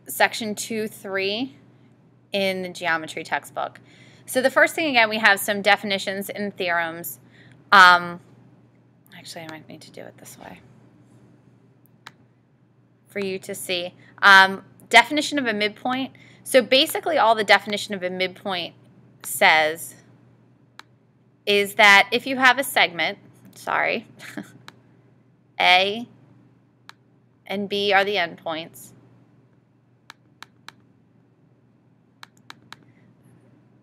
section 2.3 in the geometry textbook. So the first thing, again, we have some definitions and theorems. Actually, I might need to do it this way for you to see. Definition of a midpoint. So basically all the definition of a midpoint says is that if you have a segment, sorry, A and B are the endpoints,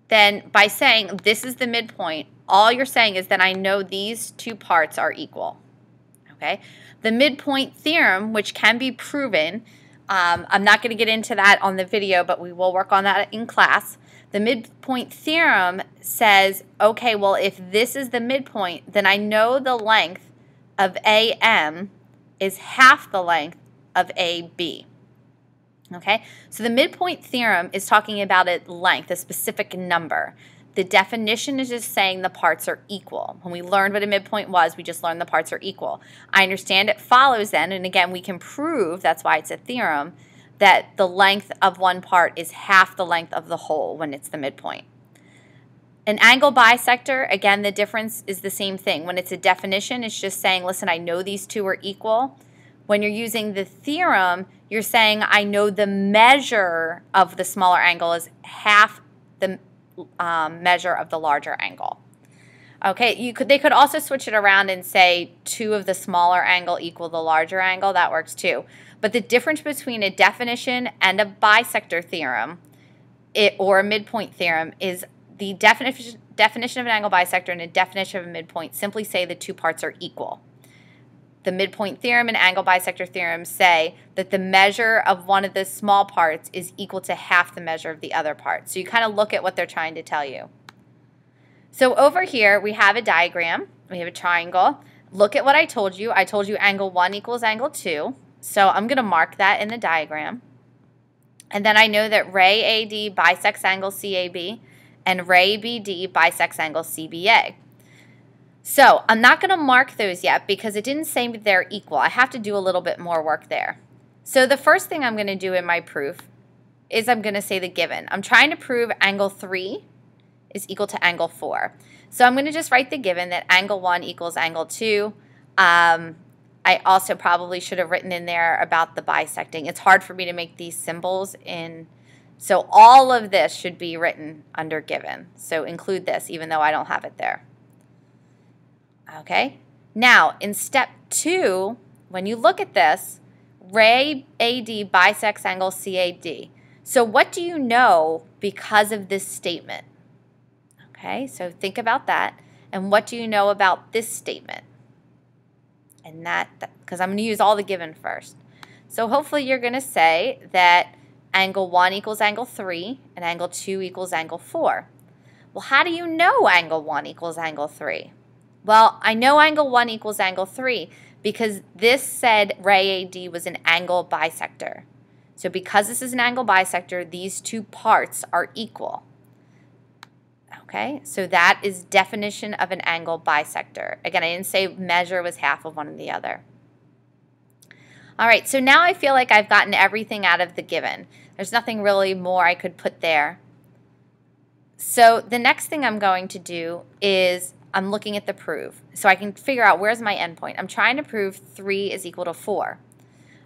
then by saying this is the midpoint, all you're saying is that I know these two parts are equal. Okay? The midpoint theorem, which can be proven, I'm not going to get into that on the video, but we will work on that in class. The midpoint theorem says, okay, well, if this is the midpoint, then I know the length of AM is half the length of AB. Okay, so the midpoint theorem is talking about a length, a specific number. The definition is just saying the parts are equal. When we learned what a midpoint was, we just learned the parts are equal. I understand it follows then, and again, we can prove, that's why it's a theorem, that the length of one part is half the length of the whole when it's the midpoint. An angle bisector, again, the difference is the same thing. When it's a definition, it's just saying, listen, I know these two are equal. When you're using the theorem, you're saying I know the measure of the smaller angle is half the measure of the larger angle. Okay, they could also switch it around and say 2 of the smaller angle equal the larger angle. That works too. But the difference between a definition and a bisector theorem or a midpoint theorem is the definition of an angle bisector and a definition of a midpoint simply say the two parts are equal. The midpoint theorem and angle bisector theorem say that the measure of one of the small parts is equal to half the measure of the other part. So you kind of look at what they're trying to tell you. So over here we have a diagram. We have a triangle. Look at what I told you. I told you angle 1 equals angle 2. So I'm going to mark that in the diagram. And then I know that ray AD bisects angle CAB and ray BD bisects angle CBA. So I'm not going to mark those yet because it didn't say they're equal. I have to do a little bit more work there. So the first thing I'm going to do in my proof is I'm going to say the given. I'm trying to prove angle 3 is equal to angle 4. So I'm going to just write the given that angle 1 equals angle 2. I also probably should have written in there about the bisecting. It's hard for me to make these symbols in, so all of this should be written under given. So include this even though I don't have it there. Okay, now in step 2, when you look at this, ray AD bisects angle CAD. So what do you know because of this statement? Okay, so think about that. And what do you know about this statement? And because I'm going to use all the given first. So hopefully you're going to say that angle 1 equals angle 3 and angle 2 equals angle 4. Well, how do you know angle 1 equals angle 3? Well, I know angle 1 equals angle 3 because this said ray AD was an angle bisector. So because this is an angle bisector, these two parts are equal. Okay, so that is definition of an angle bisector. Again, I didn't say measure was half of one or the other. All right, so now I feel like I've gotten everything out of the given. There's nothing really more I could put there. So the next thing I'm going to do is I'm looking at the proof. So I can figure out where's my endpoint. I'm trying to prove 3 is equal to 4.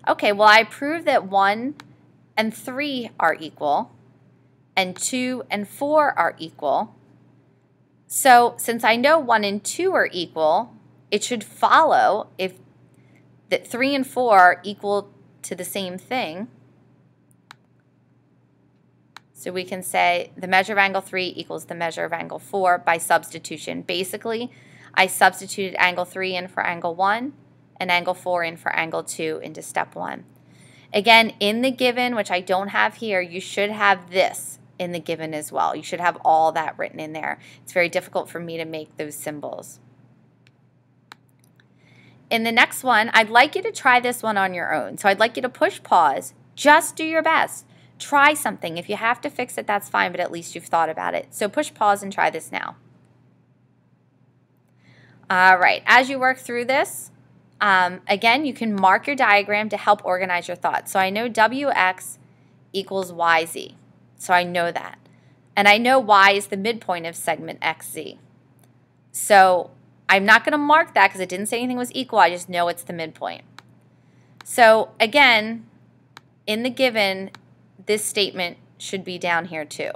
Okay, well I proved that 1 and 3 are equal and 2 and 4 are equal. So since I know 1 and 2 are equal, it should follow if that 3 and 4 are equal to the same thing. So we can say the measure of angle 3 equals the measure of angle 4 by substitution. Basically, I substituted angle 3 in for angle 1 and angle 4 in for angle 2 into step 1. Again, in the given, which I don't have here, you should have this in the given as well. You should have all that written in there. It's very difficult for me to make those symbols. In the next one, I'd like you to try this one on your own. So I'd like you to push pause. Just do your best. Try something. If you have to fix it, that's fine, but at least you've thought about it. So push pause and try this now. All right, as you work through this, again, you can mark your diagram to help organize your thoughts. So I know WX equals YZ. So I know that. And I know Y is the midpoint of segment XZ. So I'm not going to mark that because it didn't say anything was equal. I just know it's the midpoint. So again, in the given, this statement should be down here too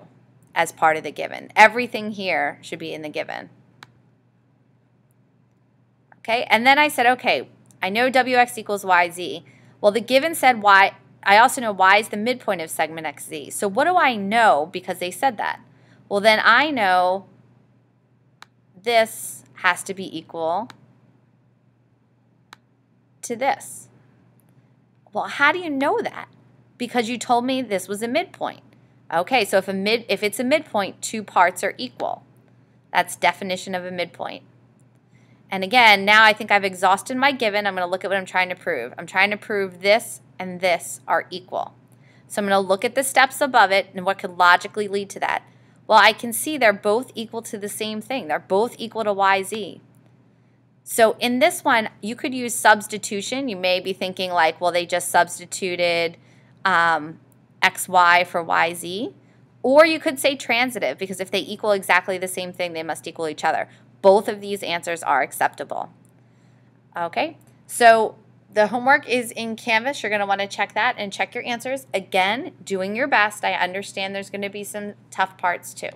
as part of the given. Everything here should be in the given. Okay, and then I said, okay, I know WX equals YZ. Well, the given said Y. I also know Y is the midpoint of segment XZ. So what do I know because they said that? Well, then I know this has to be equal to this. Well, how do you know that? Because you told me this was a midpoint. Okay, so if it's a midpoint, two parts are equal. That's definition of a midpoint. And again, now I think I've exhausted my given. I'm going to look at what I'm trying to prove. I'm trying to prove this and this are equal. So I'm going to look at the steps above it and what could logically lead to that. Well, I can see they're both equal to the same thing. They're both equal to YZ. So in this one, you could use substitution. You may be thinking like, well, they just substituted XY for YZ. Or you could say transitive, because if they equal exactly the same thing, they must equal each other. Both of these answers are acceptable. Okay, so the homework is in Canvas. You're going to want to check that and check your answers. Again, doing your best. I understand there's going to be some tough parts too.